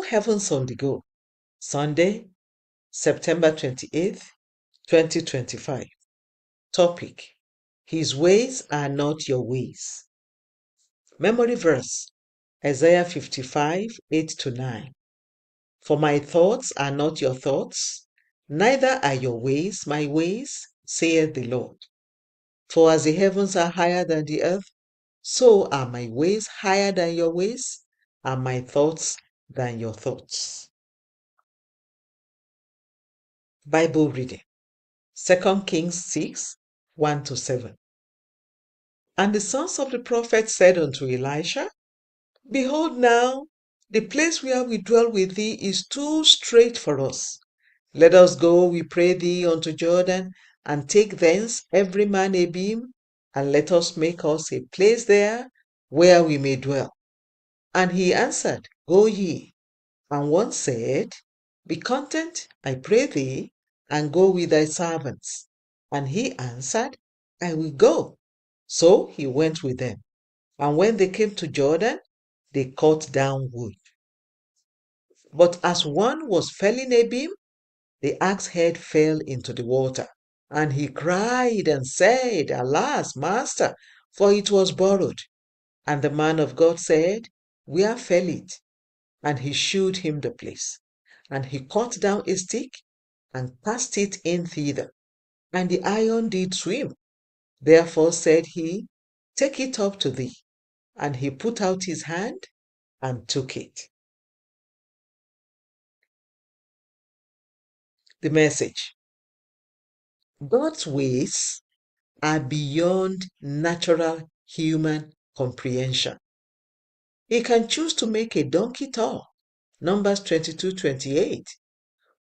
Heavens on the Go, Sunday, September 28th, 2025. Topic: His ways are not your ways. Memory verse: Isaiah 55, 8-9. For my thoughts are not your thoughts, neither are your ways my ways, saith the Lord. For as the heavens are higher than the earth, so are my ways higher than your ways, and my thoughts than your thoughts. Bible reading: 2 Kings 6, 1-7. And the sons of the prophet said unto Elisha, Behold now, the place where we dwell with thee is too strait for us. Let us go, we pray thee, unto Jordan, and take thence every man a beam, and let us make us a place there where we may dwell. And he answered, Go ye. And one said, Be content, I pray thee, and go with thy servants. And he answered, I will go. So he went with them. And when they came to Jordan, they cut down wood. But as one was felling a beam, the axe head fell into the water. And he cried and said, Alas, master, for it was borrowed. And the man of God said, Where fell it? And he shewed him the place. And he cut down a stick and cast it in thither. And the iron did swim. Therefore said he, Take it up to thee. And he put out his hand and took it. The message: God's ways are beyond natural human comprehension. He can choose to make a donkey tall, Numbers 22:28,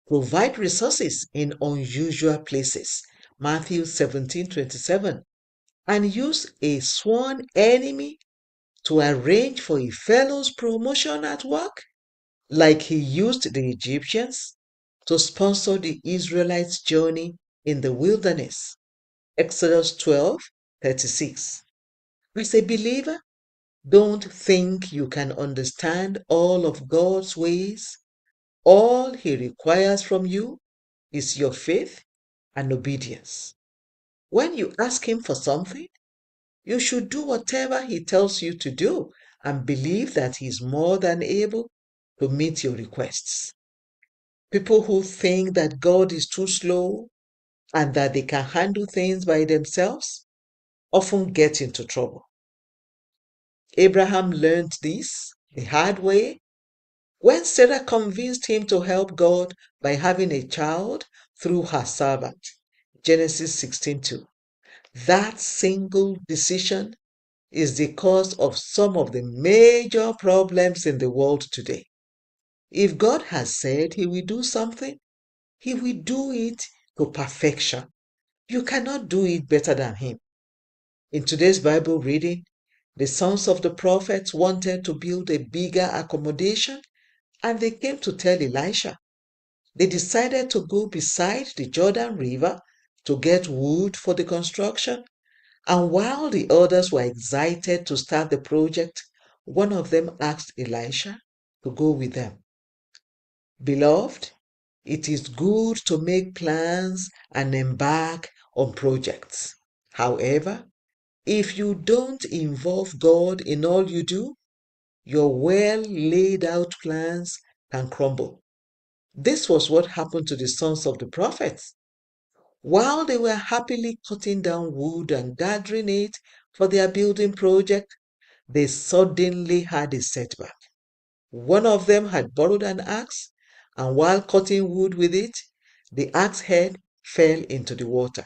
provide resources in unusual places, Matthew 17:27, and use a sworn enemy to arrange for a fellow's promotion at work, like he used the Egyptians to sponsor the Israelites' journey in the wilderness, Exodus 12:36. As a believer, don't think you can understand all of God's ways. All he requires from you is your faith and obedience. When you ask him for something, you should do whatever he tells you to do and believe that he is more than able to meet your requests. People who think that God is too slow and that they can handle things by themselves often get into trouble. Abraham learned this the hard way when Sarah convinced him to help God by having a child through her servant, Genesis 16:2. That single decision is the cause of some of the major problems in the world today. If God has said he will do something, he will do it to perfection. You cannot do it better than him. In today's Bible reading, the sons of the prophets wanted to build a bigger accommodation, and they came to tell Elisha. They decided to go beside the Jordan River to get wood for the construction, and while the others were excited to start the project, one of them asked Elisha to go with them. Beloved, it is good to make plans and embark on projects. However, if you don't involve God in all you do, your well laid out plans can crumble. This was what happened to the sons of the prophets. While they were happily cutting down wood and gathering it for their building project, they suddenly had a setback. One of them had borrowed an axe, and while cutting wood with it, the axe head fell into the water.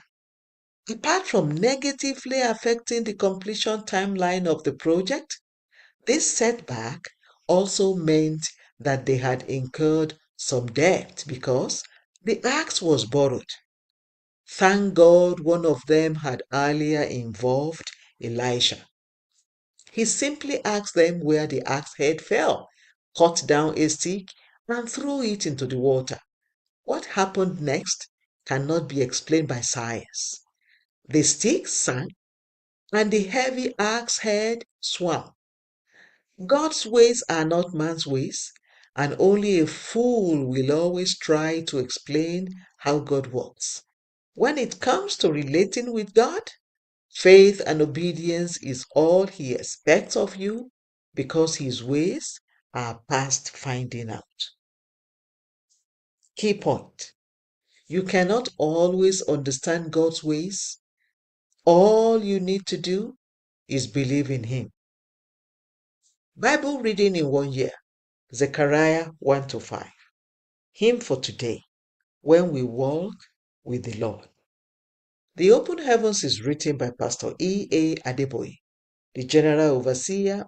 Apart from negatively affecting the completion timeline of the project, this setback also meant that they had incurred some debt because the axe was borrowed. Thank God one of them had earlier involved Elisha. He simply asked them where the axe head fell, cut down a stick, and threw it into the water. What happened next cannot be explained by science. The stick sank, and the heavy axe head swam. God's ways are not man's ways, and only a fool will always try to explain how God works. When it comes to relating with God, faith and obedience is all He expects of you because His ways are past finding out. Key point: you cannot always understand God's ways. All you need to do is believe in Him. Bible reading in 1 year: Zechariah 1 to 5. Hymn for today: When We Walk with the Lord. The Open Heavens is written by Pastor E. A. Adeboye, the General Overseer